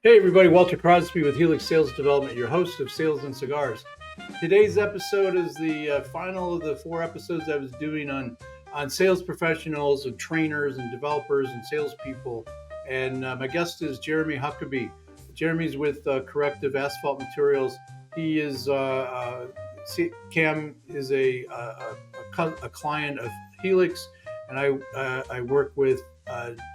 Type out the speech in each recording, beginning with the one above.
Hey everybody, Walter Crosby with Helix Sales Development, your host of Sales and Cigars. Today's episode is the final of the 4 episodes I was doing on sales professionals and trainers and developers and salespeople. And my guest is Jeremy Huckaby. Jeremy's with Corrective Asphalt Materials. He is Cam is a client of Helix, and I work with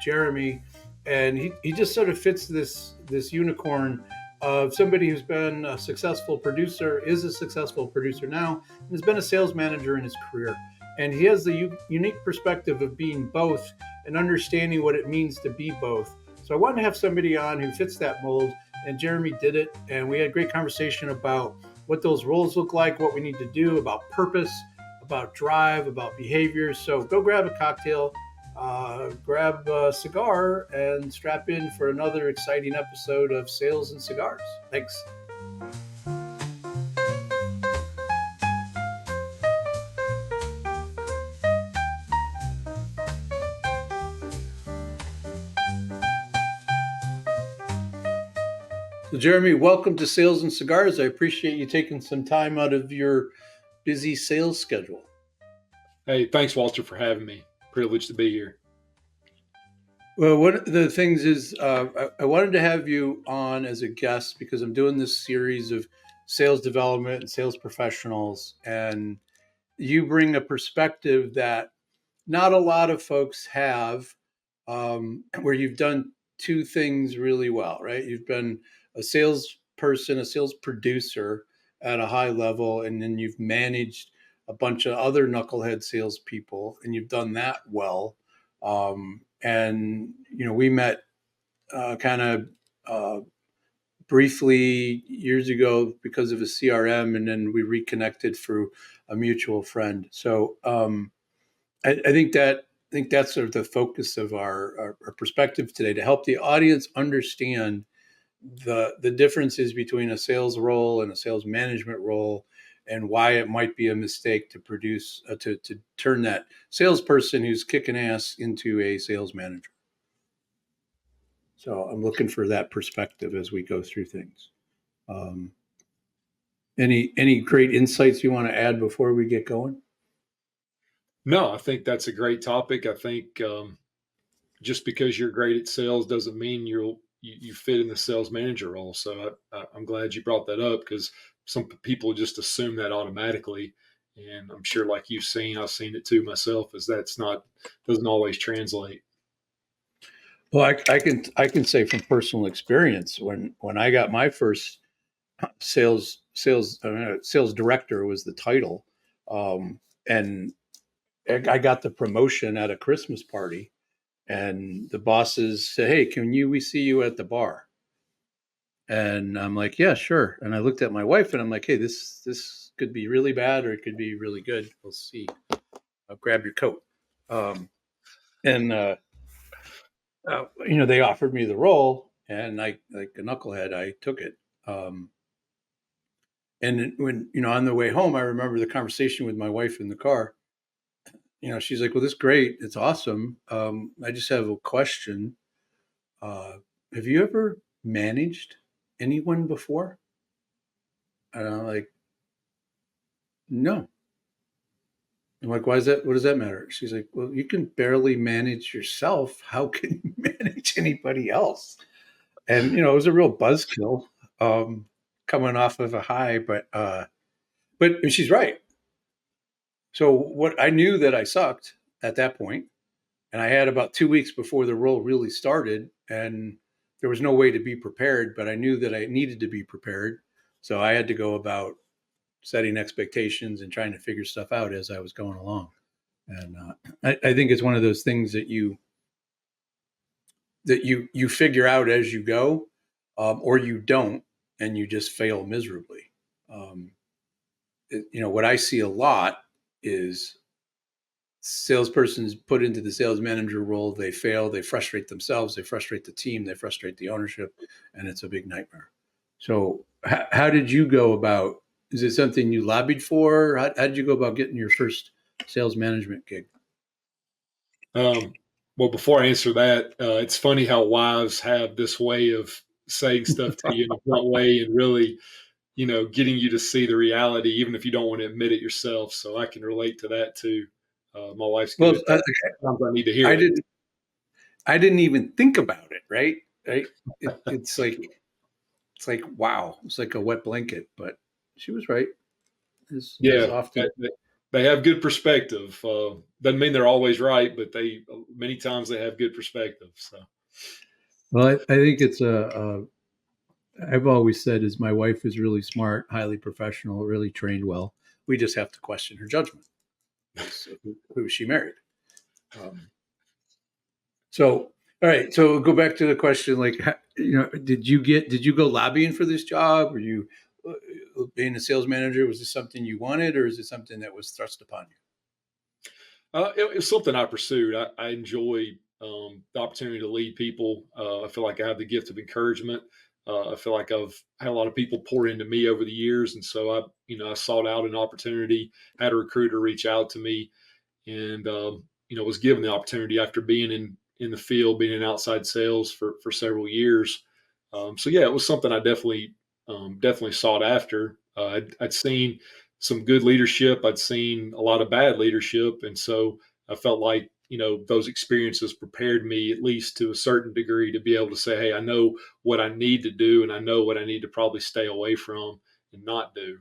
Jeremy, and he just sort of fits this unicorn of somebody who's been a successful producer, is a successful producer now, and has been a sales manager in his career. And he has the unique perspective of being both and understanding what it means to be both. So I wanted to have somebody on who fits that mold, and Jeremy did it. And we had a great conversation about what those roles look like, what we need to do, about purpose, about drive, about behaviors. So go grab a cocktail, grab a cigar, and strap in for another exciting episode of Sales and Cigars. Thanks. So Jeremy, welcome to Sales and Cigars. I appreciate you taking some time out of your busy sales schedule. Hey, thanks, Walter, for having me. Privileged to be here. Well, one of the things is I wanted to have you on as a guest because I'm doing this series of sales development and sales professionals, and you bring a perspective that not a lot of folks have, where you've done two things really well, right? You've been a salesperson, a sales producer at a high level, and then you've managed a bunch of other knucklehead salespeople, and you've done that well. And we met kind of briefly years ago because of a CRM, and then we reconnected through a mutual friend. So I think that's sort of the focus of our perspective today, to help the audience understand the differences between a sales role and a sales management role, and why it might be a mistake to produce to turn that salesperson who's kicking ass into a sales manager. So I'm looking for that perspective as we go through things. Any great insights you want to add before we get going? No, I think that's a great topic. I think just because you're great at sales doesn't mean you fit in the sales manager role. So I'm glad you brought that up, because some people just assume that automatically. And I'm sure, like I've seen it too myself, is doesn't always translate. Well, I can say from personal experience, when I got my first sales director was the title, and I got the promotion at a Christmas party, and the bosses said, "Hey, we see you at the bar?" And I'm like, "Yeah, sure." And I looked at my wife, and I'm like, "Hey, this could be really bad, or it could be really good. We'll see. Grab your coat." And they offered me the role, and I, like a knucklehead, I took it. And when on the way home, I remember the conversation with my wife in the car. She's like, "Well, this is great. It's awesome. I just have a question. Have you ever managed anyone before?" And I'm like, "No." I'm like, "Why is that? What does that matter?" She's like, "Well, you can barely manage yourself. How can you manage anybody else?" And it was a real buzzkill, coming off of a high, but she's right. So what I knew that I sucked at that point, and I had about 2 weeks before the role really started, and there was no way to be prepared, but I knew that I needed to be prepared. So I had to go about setting expectations and trying to figure stuff out as I was going along. And I think it's one of those things that you figure out as you go, or you don't, and you just fail miserably. What I see a lot is salespersons put into the sales manager role, they fail, they frustrate themselves, they frustrate the team, they frustrate the ownership, and it's a big nightmare. So how did you go about, is it something you lobbied for? How did you go about getting your first sales management gig? Well, before I answer that, it's funny how wives have this way of saying stuff to you in a blunt way and really, getting you to see the reality, even if you don't want to admit it yourself. So I can relate to that too. My wife's good Well, at that. Sometimes I need to hear I it. didn't. I didn't even think about it. Right. Right. It's like wow. It's like a wet blanket. But she was right. As Yeah, often. they have good perspective. Doesn't mean they're always right, but they many times they have good perspective. So Well, I think it's I've always said is my wife is really smart, highly professional, really trained well. We just have to question her judgment. Who she married. Um, so, all right. So go back to the question, like, did you go lobbying for this job? Or you being a sales manager? Was this something you wanted, or is it something that was thrust upon you? it's something I pursued. I enjoy the opportunity to lead people. I feel like I have the gift of encouragement. I feel like I've had a lot of people pour into me over the years, and so I sought out an opportunity. Had a recruiter reach out to me, and was given the opportunity after being in the field, being in outside sales for several years. So yeah, it was something I definitely sought after. I'd seen some good leadership. I'd seen a lot of bad leadership, and so I felt like those experiences prepared me at least to a certain degree to be able to say, hey, I know what I need to do, and I know what I need to probably stay away from and not do.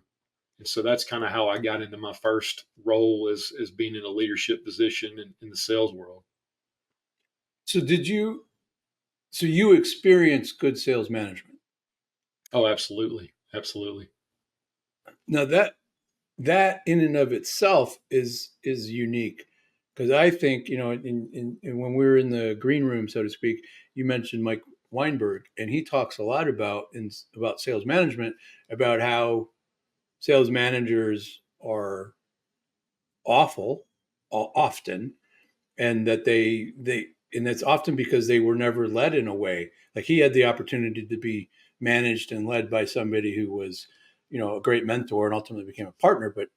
And so that's kind of how I got into my first role as being in a leadership position in the sales world. So did you? So you experienced good sales management. Oh, absolutely, absolutely. Now that in and of itself is unique because I think in when we were in the green room, so to speak, you mentioned Mike Weinberg, and he talks a lot about sales management, about how sales managers are awful often, and that they and it's often because they were never led in a way like he had the opportunity to be managed and led by somebody who was a great mentor and ultimately became a partner, but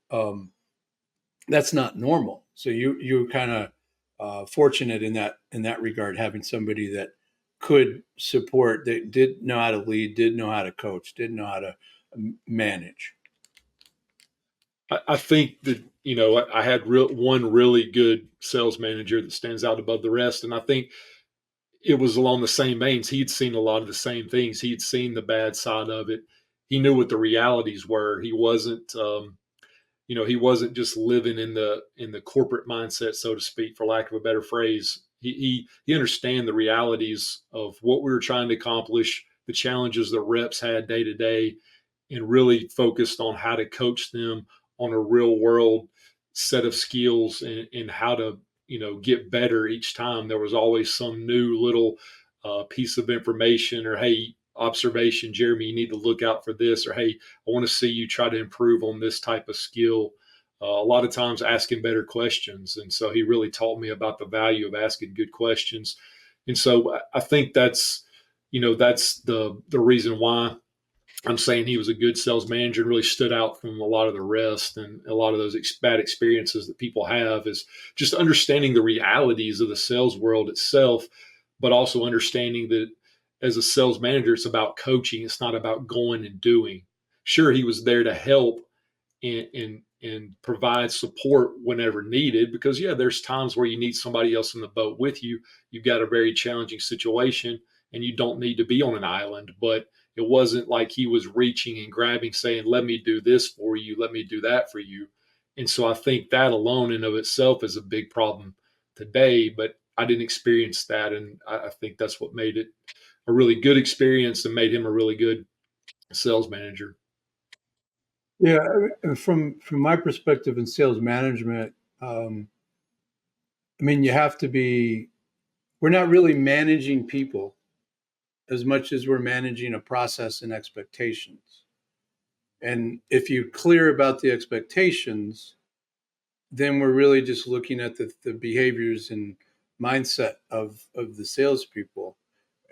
that's not normal. So you kind of fortunate in that regard, having somebody that could support, that did know how to lead, did know how to coach, did know how to manage. I think that I had one really good sales manager that stands out above the rest, and I think it was along the same veins. He'd seen a lot of the same things. He'd seen the bad side of it. He knew what the realities were. He wasn't just living in the corporate mindset, so to speak, for lack of a better phrase. He understand the realities of what we were trying to accomplish, the challenges the reps had day to day, and really focused on how to coach them on a real world set of skills and how to get better each time. There was always some new little piece of information, or hey, observation, Jeremy, you need to look out for this, or hey, I want to see you try to improve on this type of skill. A lot of times asking better questions, and so he really taught me about the value of asking good questions. And so I think that's the reason why I'm saying he was a good sales manager and really stood out from a lot of the rest. And a lot of those bad experiences that people have is just understanding the realities of the sales world itself, but also understanding that as a sales manager, it's about coaching. It's not about going and doing. Sure, he was there to help and provide support whenever needed, because yeah, there's times where you need somebody else in the boat with you. You've got a very challenging situation and you don't need to be on an island, but it wasn't like he was reaching and grabbing, saying, let me do this for you, let me do that for you. And so I think that alone in of itself is a big problem today, but I didn't experience that. And I think that's what made it a really good experience and made him a really good sales manager. Yeah, from my perspective in sales management, um, I mean, you have to be. We're not really managing people as much as we're managing a process and expectations. And if you're clear about the expectations, then we're really just looking at the behaviors and mindset of the salespeople.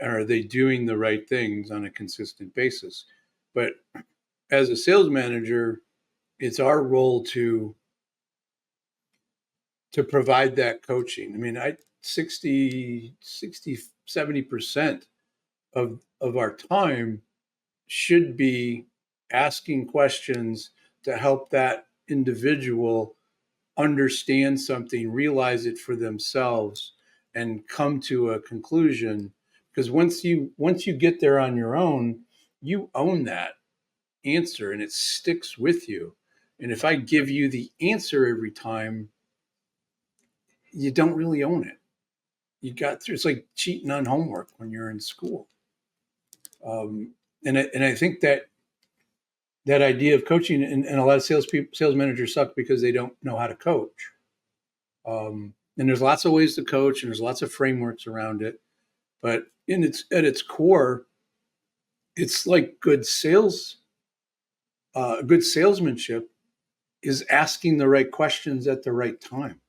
Are they doing the right things on a consistent basis? But as a sales manager, it's our role to provide that coaching. I mean, I 60, 70% of of our time should be asking questions to help that individual understand something, realize it for themselves, and come to a conclusion. Because once you get there on your own, you own that answer and it sticks with you. And if I give you the answer every time, you don't really own it. You got through. It's like cheating on homework when you're in school. Um, and I think that idea of coaching, and a lot of sales managers suck because they don't know how to coach. And there's lots of ways to coach, and there's lots of frameworks around it. But at its core, it's like good salesmanship is asking the right questions at the right time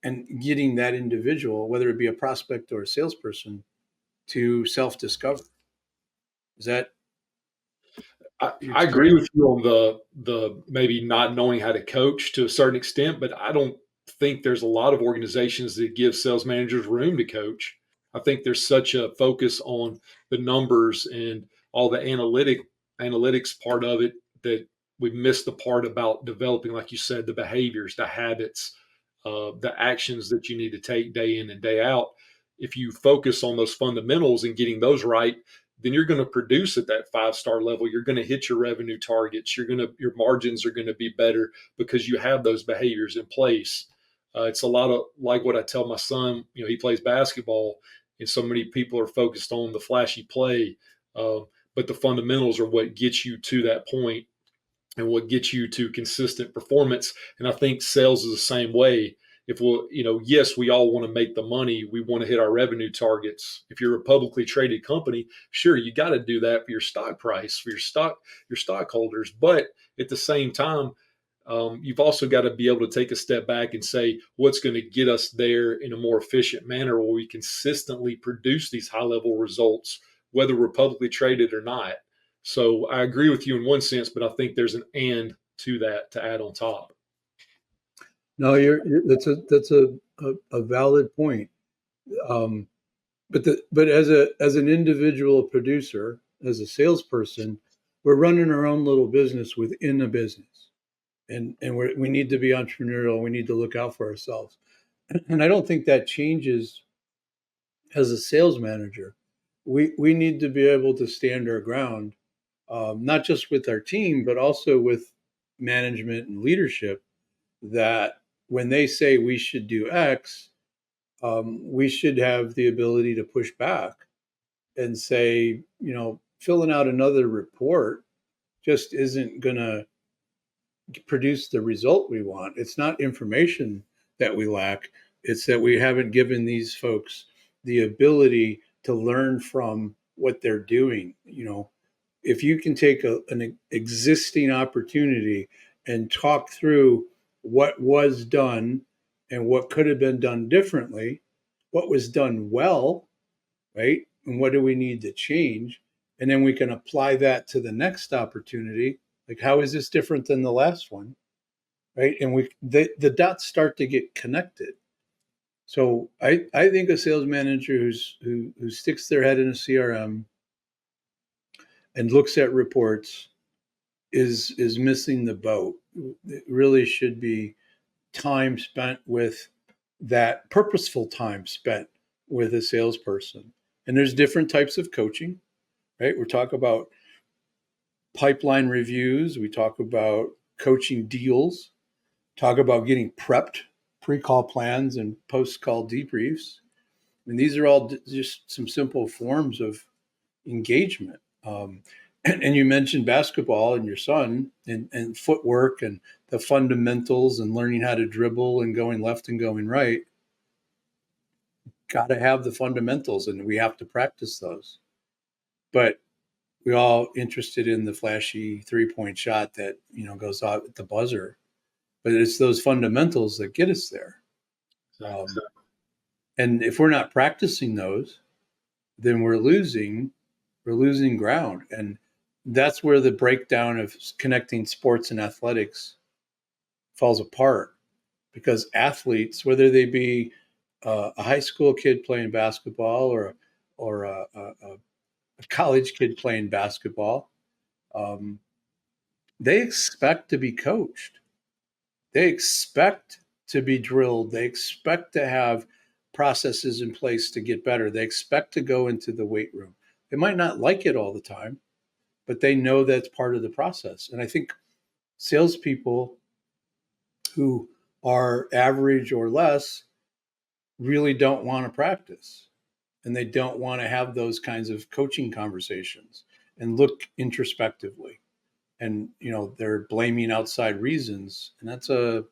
and getting that individual, whether it be a prospect or a salesperson, to self-discover. Is that your I agree experience? with you on the maybe not knowing how to coach to a certain extent, but I don't think there's a lot of organizations that give sales managers room to coach. I think there's such a focus on the numbers and all the analytics part of it that we miss the part about developing, like you said, the behaviors, the habits, the actions that you need to take day in and day out. If you focus on those fundamentals and getting those right, then you're going to produce at that 5-star level. You're going to hit your revenue targets. Your margins are going to be better because you have those behaviors in place. It's a lot of like what I tell my son. He plays basketball, and so many people are focused on the flashy play, but the fundamentals are what gets you to that point and what gets you to consistent performance. And I think sales is the same way. If we'll, yes, we all want to make the money. We want to hit our revenue targets. If you're a publicly traded company, sure, you got to do that for your stock price, for your stockholders. But at the same time, you've also got to be able to take a step back and say what's going to get us there in a more efficient manner where we consistently produce these high level results, whether we're publicly traded or not. So I agree with you in one sense, but I think there's an and to that to add on top. No, that's a valid point. Um, but as an individual producer, as a salesperson, we're running our own little business within a business, and we need to be entrepreneurial. We need to look out for ourselves, and I don't think that changes as a sales manager. We need to be able to stand our ground, not just with our team, but also with management and leadership. That when they say we should do X, we should have the ability to push back and say, filling out another report just isn't going to produce the result we want. It's not information that we lack, it's that we haven't given these folks the ability to learn from what they're doing. If you can take an existing opportunity and talk through what was done and what could have been done differently, what was done well, right? And what do we need to change? And then we can apply that to the next opportunity. Like, how is this different than the last one? Right. And the dots start to get connected. So I think a sales manager who sticks their head in a CRM and looks at reports is missing the boat. It really should be time spent with that purposeful time spent with a salesperson. And there's different types of coaching, right? We talk about pipeline reviews, we talk about coaching deals, talk about getting prepped, pre-call plans and post-call debriefs. I mean, these are all just some simple forms of engagement. And you mentioned basketball and your son and footwork and the fundamentals and learning how to dribble and going left and going right. Got to have the fundamentals and we have to practice those. But we all interested in the flashy 3-point shot that goes out at the buzzer. But it's those fundamentals that get us there. And if we're not practicing those, then we're losing ground. And that's where the breakdown of connecting sports and athletics falls apart, because athletes, whether they be a high school kid playing basketball or a a college kid playing basketball, um, they expect to be coached. They expect to be drilled. They expect to have processes in place to get better. They expect to go into the weight room. They might not like it all the time, but they know that's part of the process. And I think salespeople who are average or less really don't want to practice, and they don't want to have those kinds of coaching conversations and look introspectively. And they're blaming outside reasons, and that's a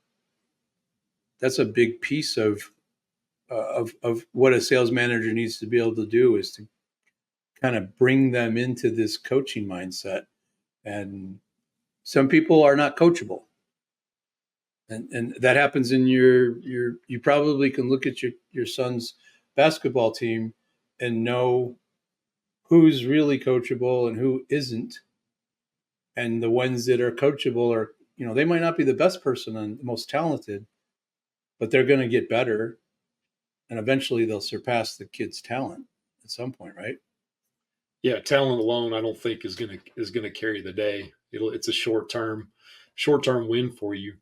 big piece of what a sales manager needs to be able to do, is to kind of bring them into this coaching mindset. And some people are not coachable, and that happens in your you probably can look at your son's basketball team and know who's really coachable and who isn't. And the ones that are coachable are, they might not be the best person and the most talented, but they're going to get better, and eventually they'll surpass the kid's talent at some point, right? Yeah, talent alone, I don't think is gonna carry the day. It's a short term win for you.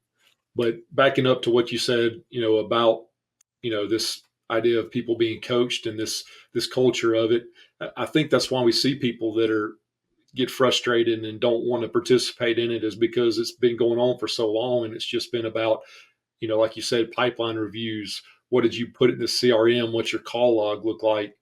But backing up to what you said, about this idea of people being coached and this culture of it, I think that's why we see people that are get frustrated and don't want to participate in it, is because it's been going on for so long, and it's just been about, like you said, pipeline reviews. What did you put in the CRM? What's your call log look like?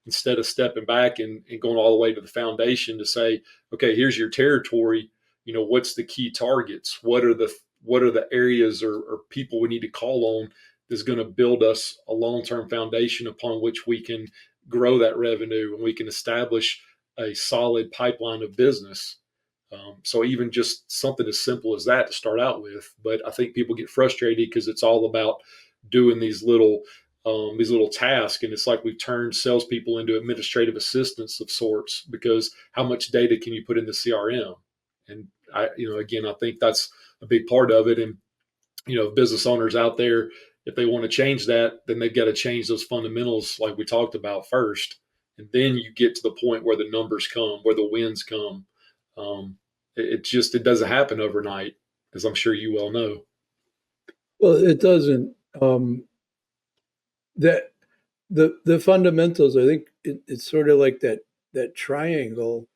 Instead of stepping back and going all the way to the foundation to say, okay, here's your territory. What's the key targets? What are the areas or people we need to call on that's going to build us a long-term foundation upon which we can grow that revenue and we can establish a solid pipeline of business. So even just something as simple as that to start out with. But I think people get frustrated because it's all about doing these little tasks, and it's like we've turned salespeople into administrative assistants of sorts, because how much data can you put in the CRM? And again, I think that's a big part of it. And business owners out there, if they want to change that, then they've got to change those fundamentals like we talked about first, and then you get to the point where the numbers come, where the wins come. It doesn't happen overnight, as I'm sure you well know. Well, it doesn't. That the fundamentals, I think it's sort of like that triangle.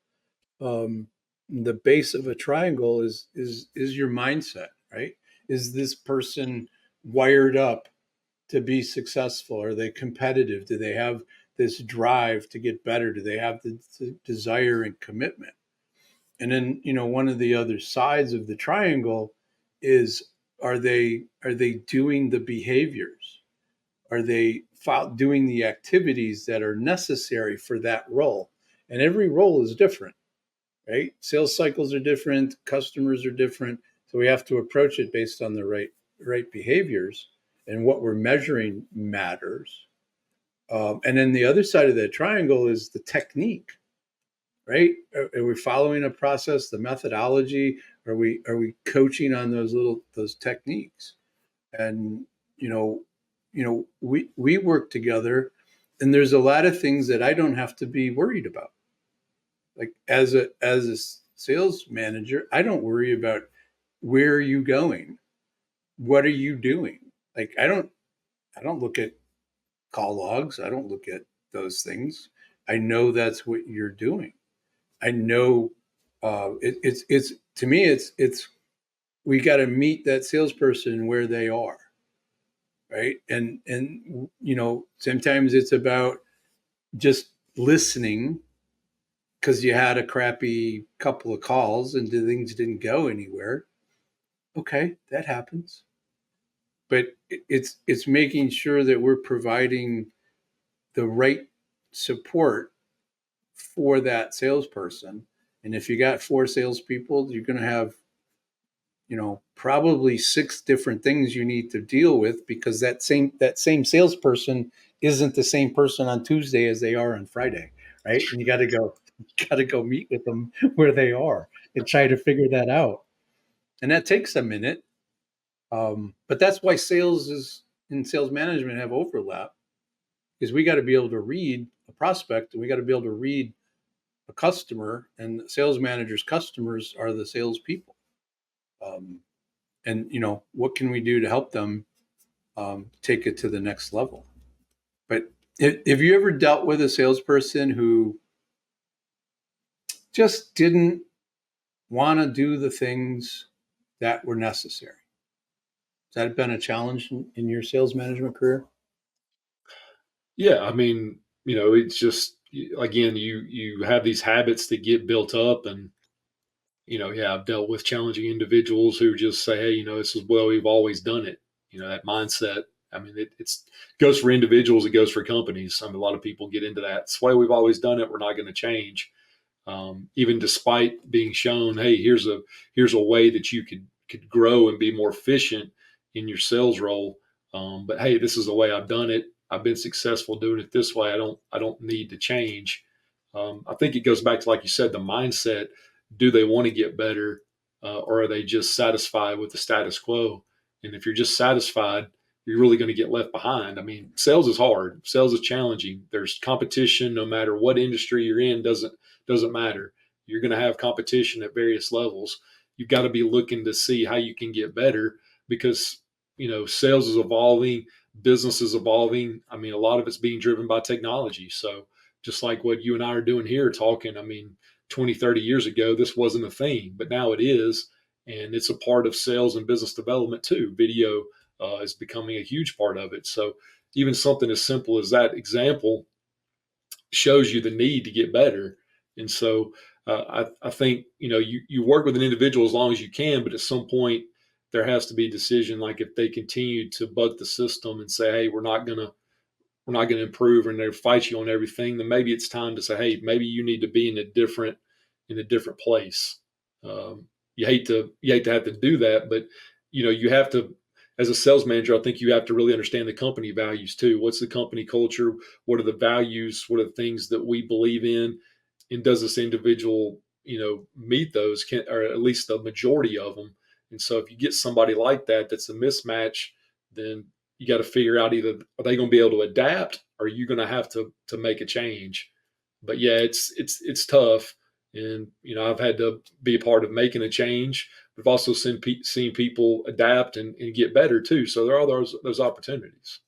um, the base of a triangle is your mindset, right? Is this person wired up to be successful? Are they competitive? Do they have this drive to get better? Do they have the desire and commitment? And then, one of the other sides of the triangle is, are they doing the behaviors? Are they doing the activities that are necessary for that role? And every role is different, right? Sales cycles are different, customers are different, so we have to approach it based on the right behaviors, and what we're measuring matters. And then the other side of that triangle is the technique, right? Are we following a process, the methodology? Are we coaching on those techniques? And we work together, and there's a lot of things that I don't have to be worried about. Like as a sales manager, I don't worry about where are you going, what are you doing. Like I don't look at call logs. I don't look at those things. I know that's what you're doing. I know it's to me it's we got to meet that salesperson where they are, right? And sometimes it's about just listening because you had a crappy couple of calls and the things didn't go anywhere. Okay, that happens. But it's making sure that we're providing the right support for that salesperson. And if you got four salespeople, you're going to have probably six different things you need to deal with, because that same salesperson isn't the same person on Tuesday as they are on Friday, right? And you got to go meet with them where they are and try to figure that out. And that takes a minute. But that's why sales is and sales management have overlap, because we got to be able to read a prospect, and we got to be able to read a customer, and the sales manager's customers are the salespeople. Um, and what can we do to help them take it to the next level? But have you ever dealt with a salesperson who just didn't want to do the things that were necessary? Has that been a challenge in your sales management career? Yeah, I mean, it's just again, you have these habits that get built up, and yeah, I've dealt with challenging individuals who just say, hey, this is well, we've always done it. That mindset. I mean, it's goes for individuals, it goes for companies. I mean, a lot of people get into that. It's the way we've always done it. We're not going to change, even despite being shown, hey, here's a way that you could grow and be more efficient in your sales role. But hey, this is the way I've done it. I've been successful doing it this way. I don't need to change. I think it goes back to, like you said, the mindset. Do they want to get better, or are they just satisfied with the status quo? And if you're just satisfied, you're really going to get left behind. I mean, sales is hard. Sales is challenging. There's competition no matter what industry you're in. Doesn't matter. You're going to have competition at various levels. You've got to be looking to see how you can get better, because sales is evolving, business is evolving. I mean, a lot of it's being driven by technology. So just like what you and I are doing here talking, I mean, 20, 30 years ago, this wasn't a thing, but now it is. And it's a part of sales and business development too. Video is becoming a huge part of it. So even something as simple as that example shows you the need to get better. And so I think you work with an individual as long as you can, but at some point there has to be a decision. Like if they continue to buck the system and say, "Hey, we're not going to improve," and they fight you on everything, then maybe it's time to say, "Hey, maybe you need to be in a different place." You hate to have to do that, but you have to, as a sales manager, I think you have to really understand the company values too. What's the company culture? What are the values? What are the things that we believe in? And does this individual, meet those, or at least the majority of them? And so if you get somebody like that, that's a mismatch, then you got to figure out, either are they going to be able to adapt, or are you going to have to make a change? But yeah, it's tough. And I've had to be a part of making a change. We've also seen people adapt and get better too. So there are those opportunities.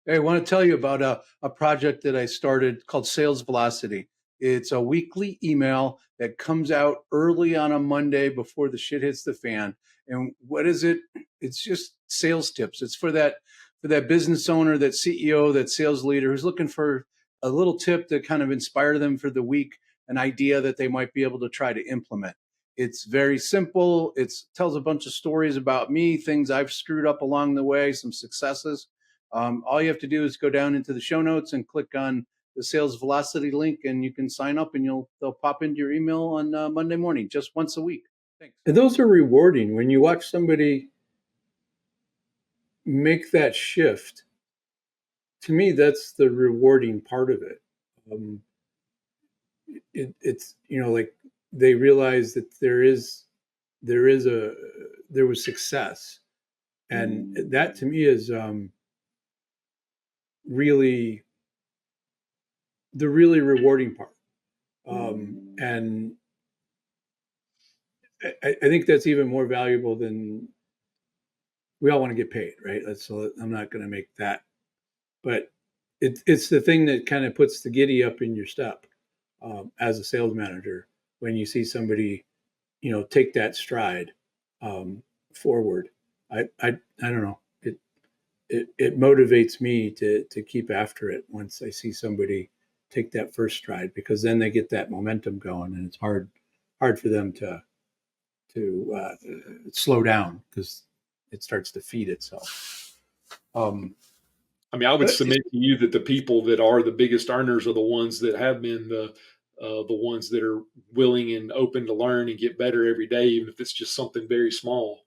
Hey, I want to tell you about a project that I started called Sales Velocity. It's a weekly email that comes out early on a Monday before the shit hits the fan. And what is it? It's just sales tips. It's for that business owner, that CEO, that sales leader who's looking for a little tip to kind of inspire them for the week, an idea that they might be able to try to implement. It's very simple. It tells a bunch of stories about me, things I've screwed up along the way, some successes. All you have to do is go down into the show notes and click on the sales velocity link, and you can sign up, and they'll pop into your email on Monday morning, just once a week. Thanks. And those are rewarding when you watch somebody make that shift. To me, that's the rewarding part of it. Um, it's like they realize that there was success, and that to me is really the really rewarding part. And I think that's even more valuable than, we all want to get paid, right? So I'm not going to make that, but it's the thing that kind of puts the giddy up in your step as a sales manager when you see somebody, take that stride forward. I don't know. It motivates me to keep after it once I see somebody take that first stride, because then they get that momentum going, and it's hard for them to slow down because it starts to feed itself. I mean, I would But submit to you that the people that are the biggest earners are the ones that have been the ones that are willing and open to learn and get better every day, even if it's just something very small.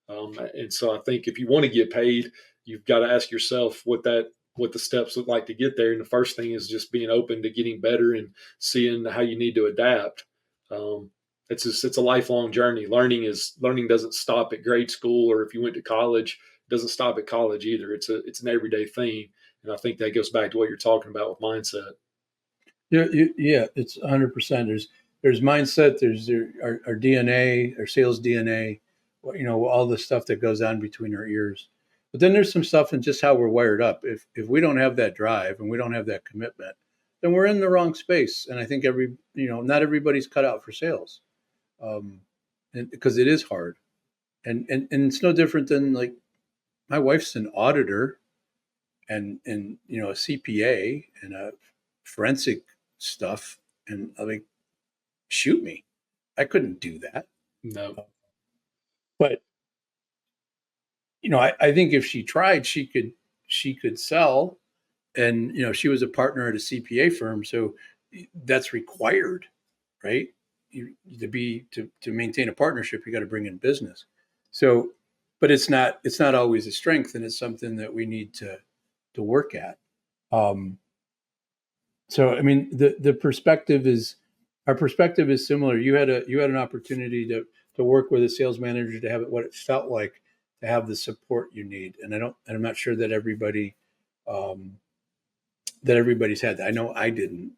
And so I think if you want to get paid, you've got to ask yourself what the steps look like to get there. And the first thing is just being open to getting better and seeing how you need to adapt. Um, it's a lifelong journey. Learning doesn't stop at grade school, or if you went to college, it doesn't stop at college either. It's an everyday thing. And I think that goes back to what you're talking about with mindset. Yeah, it's 100%. There's mindset. There's our DNA, our sales DNA. All the stuff that goes on between our ears. But then there's some stuff in just how we're wired up. If we don't have that drive and we don't have that commitment, then we're in the wrong space. And I think not everybody's cut out for sales, because it is hard. And it's no different than, like, my wife's an auditor and a CPA and a forensic stuff, and I mean, shoot me, I couldn't do that. No, But I think if she tried, she could sell, and she was a partner at a CPA firm, so that's required, right? To maintain a partnership, you got to bring in business. So, but it's not always a strength, and it's something that we need to work at. Um, so I mean, the perspective is our perspective is similar. You had an opportunity to work with a sales manager to have it what it felt like to have the support you need, and I'm not sure um, that everybody's had that. I know I didn't,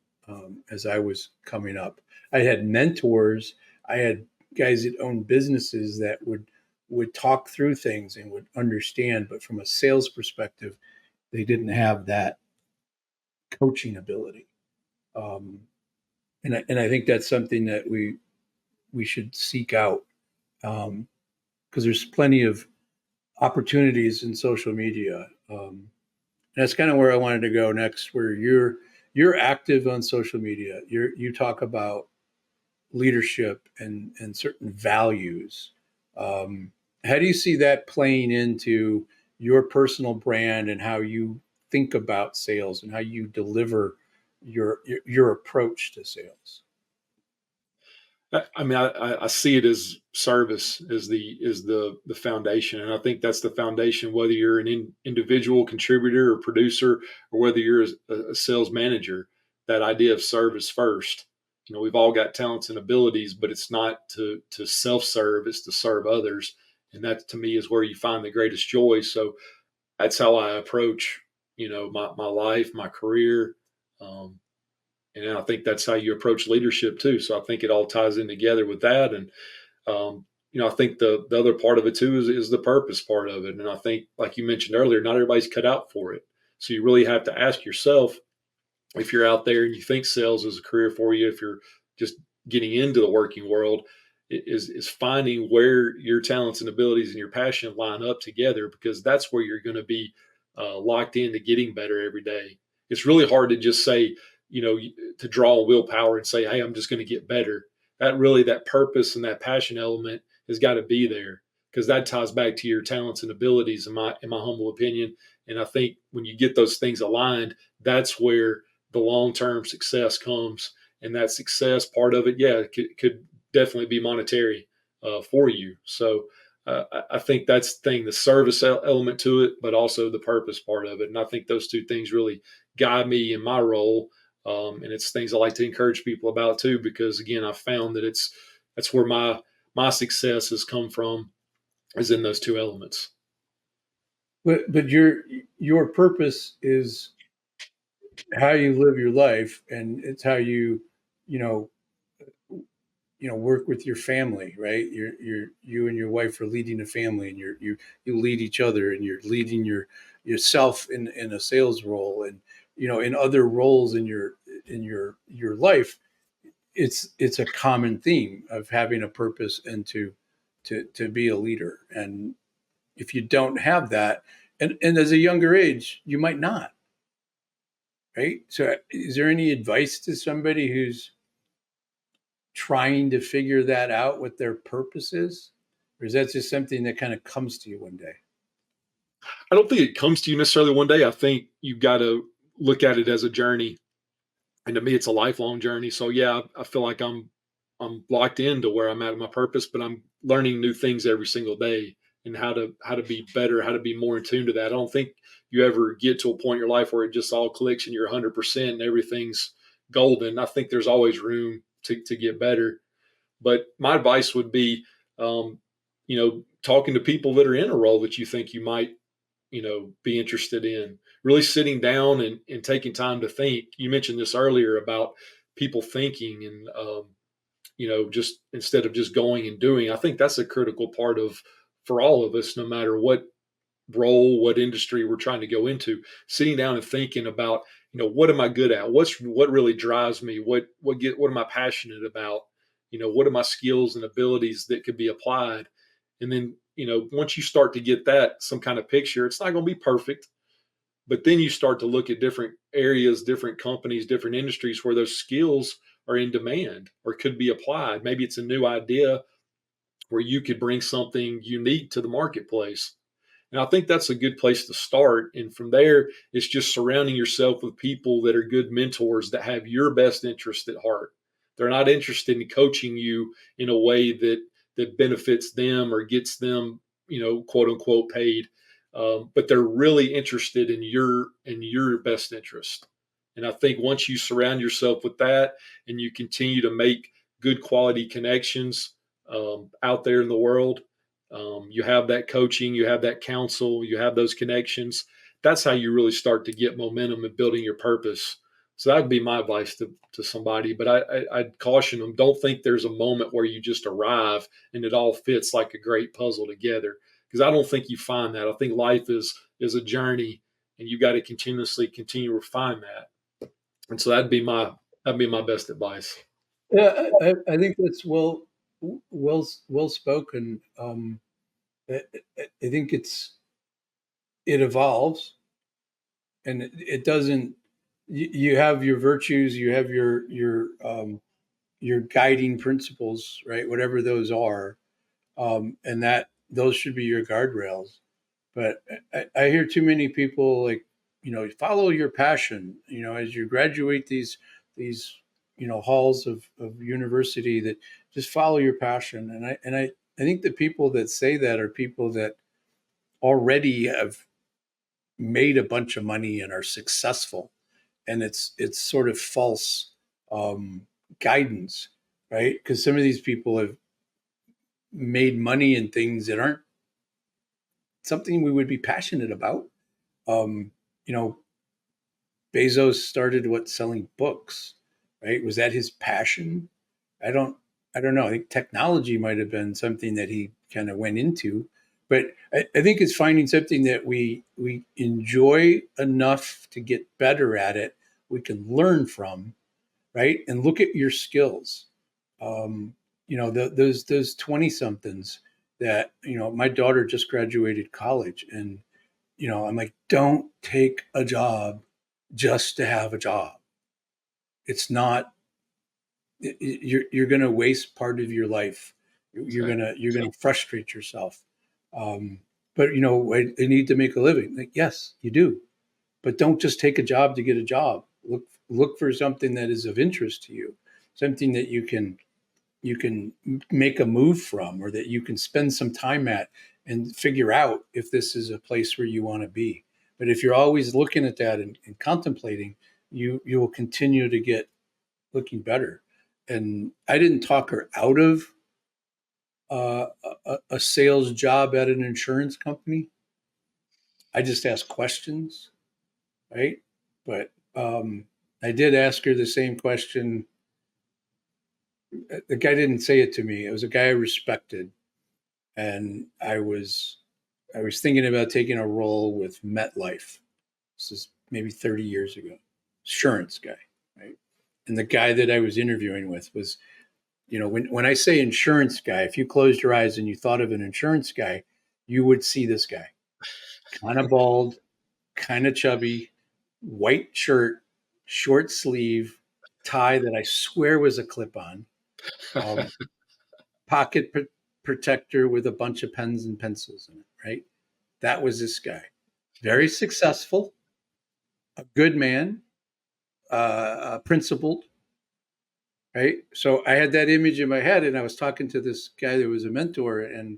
as I was coming up. I had mentors. I had guys that owned businesses that would talk through things and would understand, but from a sales perspective, they didn't have that coaching ability. Um, and I think that's something that we should seek out, because there's plenty of opportunities in social media. And that's kind of where I wanted to go next, where you're active on social media. You talk about leadership and certain values. Um, how do you see that playing into your personal brand and how you think about sales and how you deliver your approach to sales? I mean, I see it as service is the foundation, and I think that's the foundation. Whether you're an individual contributor or producer, or whether you're a sales manager, that idea of service first. We've all got talents and abilities, but it's not to self serve; it's to serve others, and that to me is where you find the greatest joy. So that's how I approach my life, my career. Um, and I think that's how you approach leadership too. So I think it all ties in together with that. And I think the other part of it too is the purpose part of it. And I think, like you mentioned earlier, not everybody's cut out for it. So you really have to ask yourself, if you're out there and you think sales is a career for you, if you're just getting into the working world, is finding where your talents and abilities and your passion line up together, because that's where you're going to be locked into getting better every day. It's really hard to just say, to draw willpower and say, hey, I'm just going to get better. That purpose and that passion element has got to be there, because that ties back to your talents and abilities, in my humble opinion. And I think when you get those things aligned, that's where the long term success comes. And that success part of it, yeah, could definitely be monetary for you. So I think that's the thing, the service element to it, but also the purpose part of it. And I think those two things really guide me in my role. And it's things I like to encourage people about too, because again, I've found that that's where my success has come from, is in those two elements. But your purpose is how you live your life, and it's how you know work with your family, right? You and your wife are leading a family, and you lead each other, and you're leading yourself in a sales role, and in other roles in your life. It's a common theme of having a purpose and to be a leader. And if you don't have that, and as a younger age, you might not, right? So is there any advice to somebody who's trying to figure that out, what their purpose is? Or is that just something that kind of comes to you one day? I don't think it comes to you necessarily one day. I think you've got to look at it as a journey, and to me it's a lifelong journey. So yeah, I feel like I'm locked into where I'm at my purpose, but I'm learning new things every single day, and how to be better, how to be more in tune to that. I don't think you ever get to a point in your life where it just all clicks and you're 100% and everything's golden. I think there's always room to get better. But my advice would be, talking to people that are in a role that you think you might be interested in. Really sitting down and taking time to think. You mentioned this earlier about people thinking and, just instead of just going and doing. I think that's a critical part of for all of us, no matter what role, what industry we're trying to go into, sitting down and thinking about, what am I good at? What really drives me? What am I passionate about? What are my skills and abilities that could be applied? And then, once you start to get that some kind of picture, it's not going to be perfect, but then you start to look at different areas, different companies, different industries where those skills are in demand or could be applied. Maybe it's a new idea where you could bring something unique to the marketplace. And I think that's a good place to start. And from there, it's just surrounding yourself with people that are good mentors that have your best interest at heart. They're not interested in coaching you in a way that benefits them or gets them, quote unquote, paid. But they're really interested in your best interest. And I think once you surround yourself with that and you continue to make good quality connections out there in the world, you have that coaching, you have that counsel, you have those connections. That's how you really start to get momentum in building your purpose. So that would be my advice to somebody. But I'd caution them, don't think there's a moment where you just arrive and it all fits like a great puzzle together. Because I don't think you find that. I think life is a journey and you got to continuously continue to refine that. And so that'd be my best advice. Yeah, I think that's well spoken. I think it evolves, and it doesn't. You have your virtues, you have your guiding principles, right? Whatever those are, and that those should be your guardrails. But I hear too many people like, follow your passion. As you graduate these halls of university, that just follow your passion. And I think the people that say that are people that already have made a bunch of money and are successful, and it's sort of false um, guidance, right? Because some of these people have made money in things that aren't something we would be passionate about. Um, you know, Bezos started selling books, right? Was that his passion? I don't I don't know. I think technology might have been something that he kind of went into, but I think it's finding something that we enjoy enough to get better at it. We can learn from, right? And look at your skills. Um, those 20 somethings that, my daughter just graduated college, and I'm like, don't take a job just to have a job. It's not. You're going to waste part of your life. You're going to frustrate yourself. Um, but I need to make a living. Like, yes, you do, but don't just take a job to get a job. Look for something that is of interest to you, something that you can make a move from, or that you can spend some time at and figure out if this is a place where you want to be. But if you're always looking at that and contemplating, you will continue to get looking better. And I didn't talk her out of a sales job at an insurance company. I just asked questions, right? But I did ask her the same question. The guy didn't say it to me. It was a guy I respected, and I was thinking about taking a role with MetLife. This is maybe 30 years ago. Insurance guy, right? And the guy that I was interviewing with was, when I say insurance guy, if you closed your eyes and you thought of an insurance guy, you would see this guy, kind of bald, kind of chubby, white shirt, short sleeve, tie that I swear was a clip on, um, pocket protector with a bunch of pens and pencils in it, right? That was this guy. Very successful, a good man, principled, right? So I had that image in my head, and I was talking to this guy that was a mentor, and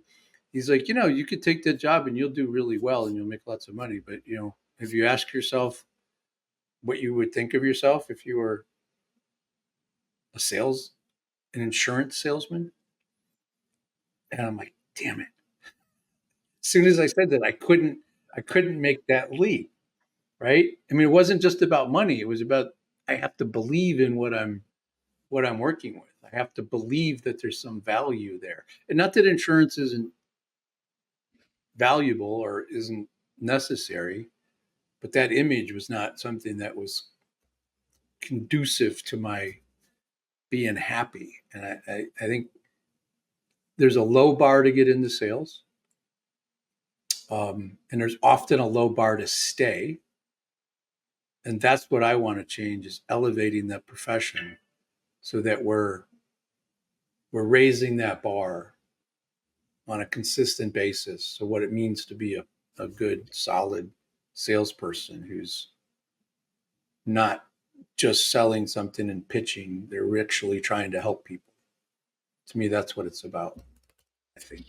he's like, you could take that job and you'll do really well and you'll make lots of money. But, if you ask yourself what you would think of yourself if you were an insurance salesman, and I'm like, damn it. As soon as I said that, I couldn't I couldn't make that leap, right? I mean, it wasn't just about money. It was about, I have to believe in what I'm working with. I have to believe that there's some value there. And not that insurance isn't valuable or isn't necessary, but that image was not something that was conducive to my being happy. And I think there's a low bar to get into sales. And there's often a low bar to stay. And that's what I want to change, is elevating that profession so that we're raising that bar on a consistent basis. So what it means to be a good, solid salesperson who's not just selling something and pitching, they're actually trying to help people. To me, that's what it's about, I think.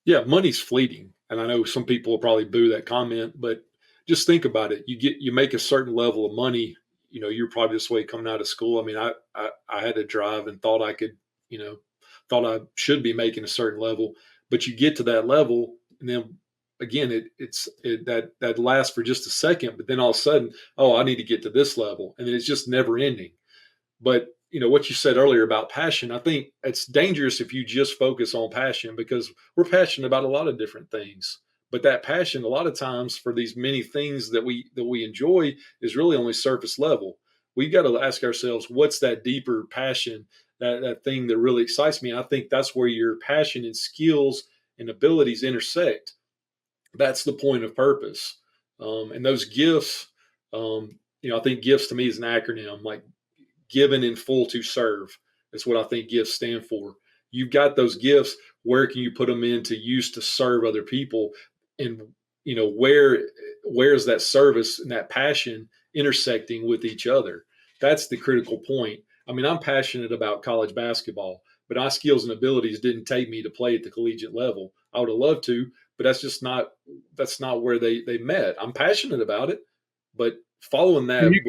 Yeah, money's fleeting, and I know some people will probably boo that comment, but just think about it. You make a certain level of money. You know, you're probably this way coming out of school. I mean, I had to drive and thought I could, you know, thought I should be making a certain level, but you get to that level, and then again, that lasts for just a second, but then all of a sudden, oh, I need to get to this level, and then it's just never ending. But you know what you said earlier about passion, I think it's dangerous if you just focus on passion, because we're passionate about a lot of different things. But that passion, a lot of times, for these many things that we enjoy, is really only surface level. We've got to ask ourselves, what's that deeper passion, that thing that really excites me? And I think that's where your passion and skills and abilities intersect. That's the point of purpose. And those gifts, I think gifts to me is an acronym, like given in full to serve. That's what I think gifts stand for. You've got those gifts. Where can you put them into use to serve other people? And where's that service and that passion intersecting with each other? That's the critical point. I mean, I'm passionate about college basketball, but my skills and abilities didn't take me to play at the collegiate level. I would have loved to, but that's not where they met. I'm passionate about it, but following And that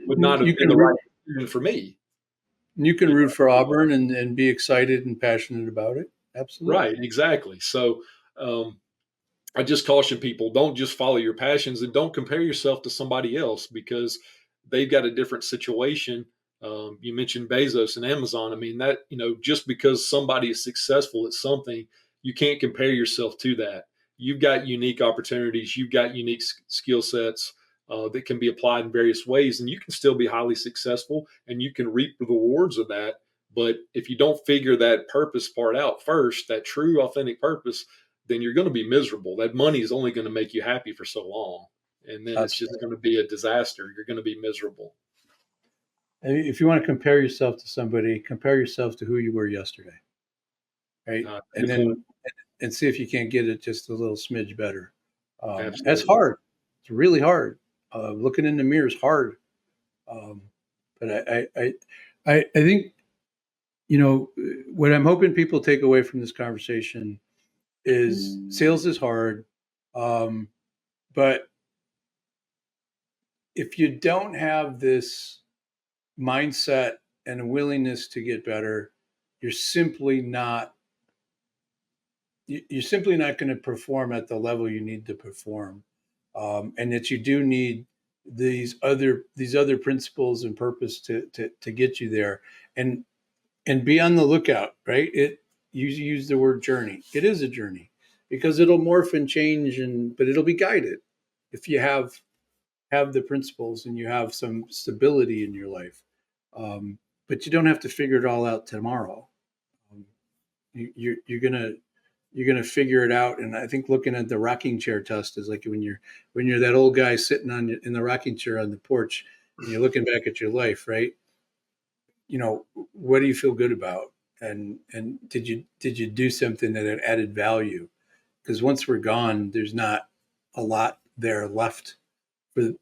would not have you been can the root, right decision for me. you can You root know? for Auburn and be excited and passionate about it. Right, Absolutely. exactly. So I just caution people, don't just follow your passions, and don't compare yourself to somebody else, because they've got a different situation. You mentioned Bezos and Amazon. I mean, that, just because somebody is successful at something, you can't compare yourself to that. You've got unique opportunities, you've got unique skill sets that can be applied in various ways, and you can still be highly successful, and you can reap the rewards of that. But if you don't figure that purpose part out first, that true, authentic purpose, then you're going to be miserable. That money is only going to make you happy for so long. And then it's That's just going to be a disaster. You're going to be miserable. if you want to compare yourself to somebody, compare yourself to who you were yesterday, right? And Good point. then and see if you can't get it just a little smidge better. That's Absolutely. hard. It's really hard. Looking in the mirror is hard. Um, but I think, what I'm hoping people take away from this conversation is sales is hard. Um, but if you don't have this mindset and a willingness to get better, you're simply not you're simply not going to perform at the level you need to perform, and that you do need these other principles and purpose to get you there, and be on the lookout. Right? You use the word journey. It is a journey because it'll morph and change, but it'll be guided if you have the principles and you have some stability in your life. But you don't have to figure it all out tomorrow. Um, you're gonna figure it out. And I think looking at the rocking chair test is like when you're that old guy sitting in the rocking chair on the porch and you're looking back at your life, right? What do you feel good about? And did you do something that had added value? Because once we're gone, there's not a lot there left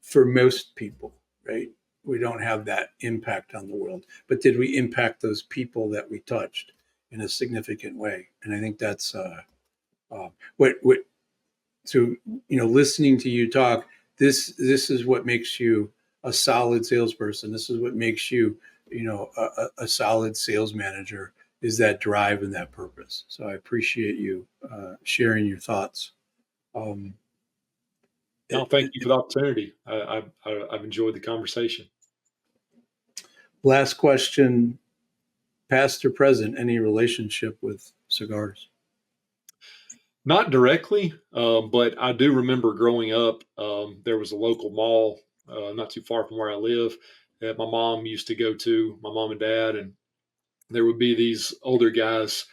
for most people, right? We don't have that impact on the world. But did we impact those people that we touched in a significant way? And I think that's what. So listening to you talk, this is what makes you a solid salesperson. This is what makes you, a solid sales manager. Is that drive and that purpose? So I appreciate you sharing your thoughts. Um, No, thank you for the opportunity. I've enjoyed the conversation. Last question, past or present, any relationship with cigars? Not directly, but I do remember growing up. There was a local mall not too far from where I live that my mom used to go to, my mom and dad, and there would be these older guys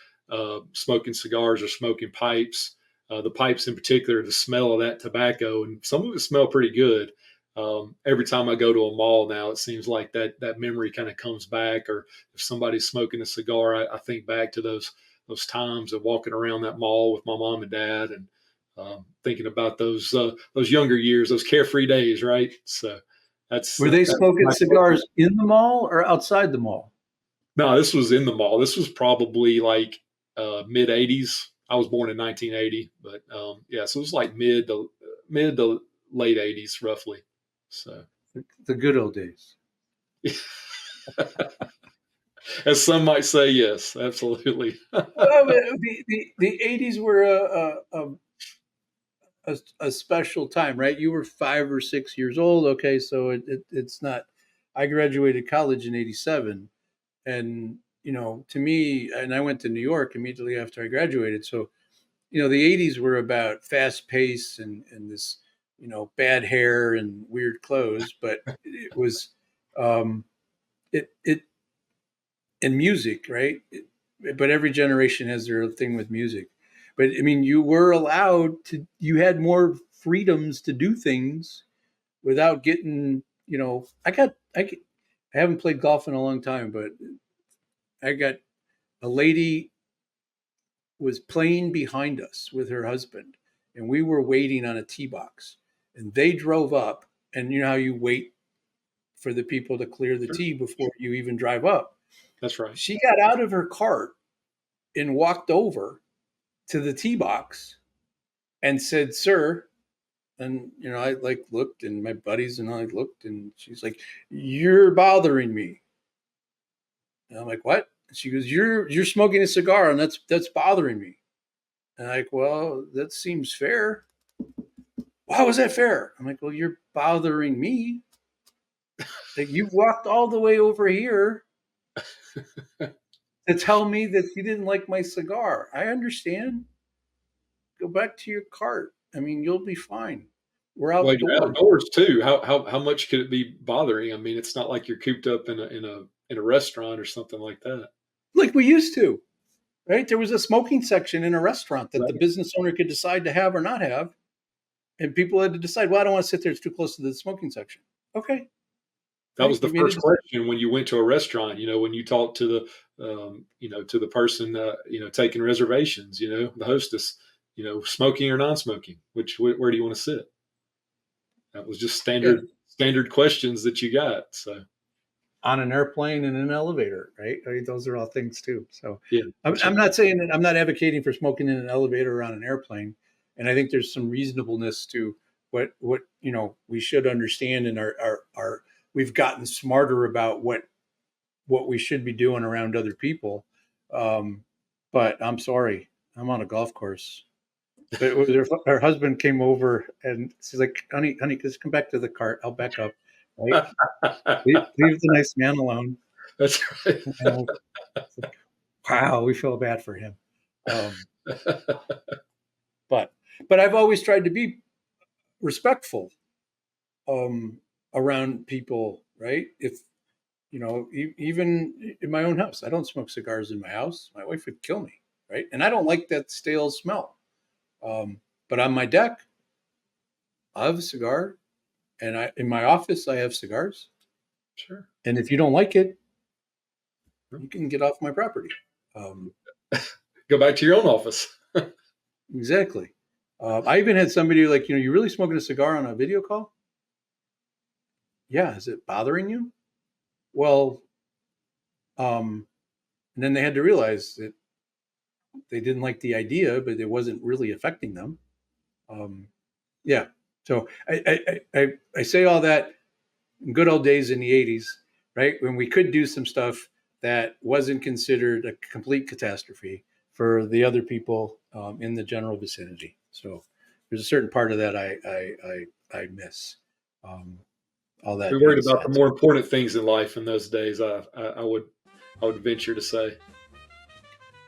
smoking cigars or smoking pipes. The pipes, in particular, the smell of that tobacco, and some of it smell pretty good. Every time I go to a mall now, it seems like that memory kind of comes back. Or if somebody's smoking a cigar, I think back to those times of walking around that mall with my mom and dad, and thinking about those younger years, those carefree days, right? So Were they that's smoking my cigars in the mall or outside the mall? No, this was in the mall. This was probably like mid '80s. I was born in 1980, but yeah, so it was like mid to late '80s, roughly. So, The good old days. as some might say, yes, absolutely. Well, the 80s were a special time, right? You were 5 or 6 years old. Okay, so it's not. I graduated college in '87, and to me, and I went to New York immediately after I graduated. So the '80s were about fast pace and this bad hair and weird clothes, but it was it and music, right? But every generation has their thing with music. But I mean, you were allowed to. You had more freedoms to do things without getting. I haven't played golf in a long time, but I got a lady was playing behind us with her husband, and we were waiting on a tee box, and they drove up, and you know how you wait for the people to clear the tee before you even drive up. That's right. She got out of her cart and walked over to the tee box and said, "Sir," and I like looked, and my buddies and I looked, and she's like, "You're bothering me." And I'm like, "What?" And she goes, "You're smoking a cigar, and that's bothering me." And I'm like, "Well, that seems fair." "Why was that fair?" I'm like, "Well, you're bothering me. Like you walked all the way over here to tell me that you didn't like my cigar. I understand. Go back to your cart. I mean, you'll be fine. We're Well, you're outdoors outdoors too. How much could it be bothering? I mean, it's not like you're cooped up in a restaurant or something like that. like we used to, right? There was a smoking section in a restaurant that the Right. business owner could decide to have or not have. And people had to decide, well, I don't want to sit there. It's too close to the smoking section. Okay. That Right. was the You made a first decision. question when you went to a restaurant. When you talked to to the person, taking reservations. The hostess. Smoking or non-smoking. Where do you want to sit? That was just Yeah. standard questions that you got. So On an airplane and an elevator, right? I mean, those are all things too. So yeah, I'm, that's I'm right. not saying that I'm not advocating for smoking in an elevator or on an airplane. And I think there's some reasonableness to what we should understand in our we've gotten smarter about what we should be doing around other people. Um, but I'm sorry, I'm on a golf course. But it was her husband came over and she's like, honey, just come back to the cart. I'll back up. Right? Leave the nice man alone. That's right. And it's like, wow, we feel bad for him. Um, but I've always tried to be respectful um, around people, right? If even in my own house, I don't smoke cigars in my house. My wife would kill me, right? And I don't like that stale smell. But on my deck, I have a cigar, and in my office I have cigars. Sure. And if you don't like it, you can get off my property. Um, Go back to your own office. exactly. I even had somebody like, you really smoking a cigar on a video call? Yeah. Is it bothering you? Well, and then they had to realize that they didn't like the idea, but it wasn't really affecting them. Um, yeah. So I say all that in good old days in the 80s, right? When we could do some stuff that wasn't considered a complete catastrophe for the other people in the general vicinity. So there's a certain part of that I miss. All that We being worried about the said, more important things in life in those days. I would venture to say.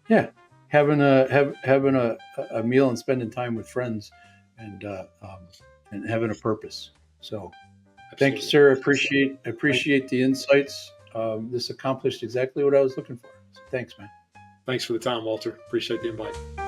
yeah, having a meal and spending time with friends, and and having a purpose. So, thank you, Absolutely. sir. Thank, Appreciate the insights. This accomplished exactly what I was looking for. So thanks, man. thanks for the time, Walter. Appreciate the invite.